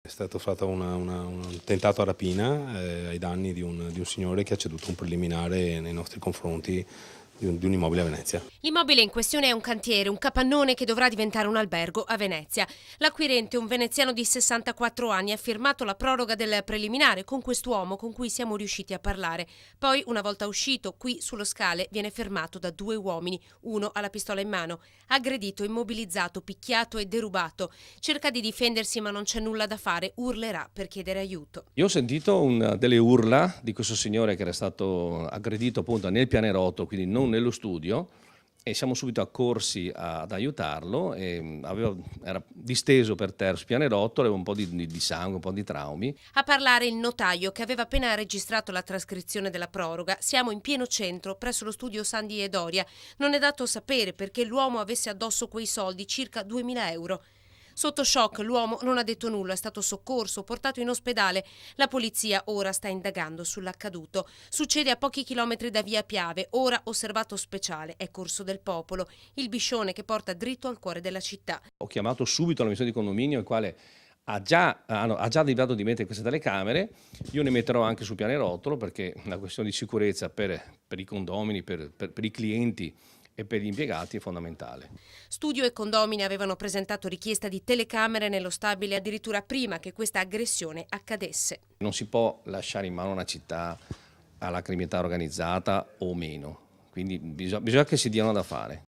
È stato fatto un tentato a rapina ai danni di un signore che ha ceduto un preliminare nei nostri confronti di un immobile a Venezia. L'immobile in questione è un cantiere, un capannone che dovrà diventare un albergo a Venezia. L'acquirente, un veneziano di 64 anni, ha firmato la proroga del preliminare con quest'uomo con cui siamo riusciti a parlare. Poi, una volta uscito, qui sullo scale viene fermato da 2 uomini, uno ha la pistola in mano, aggredito, immobilizzato, picchiato e derubato. Cerca di difendersi ma non c'è nulla da fare, urlerà per chiedere aiuto. Io ho sentito delle urla di questo signore che era stato aggredito appunto nel pianerottolo, quindi non nello studio, e siamo subito accorsi ad aiutarlo. Era disteso per terra sul pianerottolo, aveva un po' di sangue, un po' di traumi. A parlare il notaio che aveva appena registrato la trascrizione della proroga. Siamo in pieno centro, presso lo studio Sandi e Doria. Non è dato sapere perché l'uomo avesse addosso quei soldi, circa 2000 euro. Sotto shock l'uomo non ha detto nulla, è stato soccorso, portato in ospedale. La polizia ora sta indagando sull'accaduto. Succede a pochi chilometri da via Piave, ora osservato speciale, è Corso del Popolo, il biscione che porta dritto al cuore della città. Ho chiamato subito l'amministratore di condominio, il quale ha già deliberato di mettere queste telecamere. Io ne metterò anche sul pianerottolo perché una questione di sicurezza per i condomini, per i clienti e per gli impiegati è fondamentale. Studio e condomini avevano presentato richiesta di telecamere nello stabile addirittura prima che questa aggressione accadesse. Non si può lasciare in mano una città alla criminalità organizzata o meno, quindi bisogna che si diano da fare.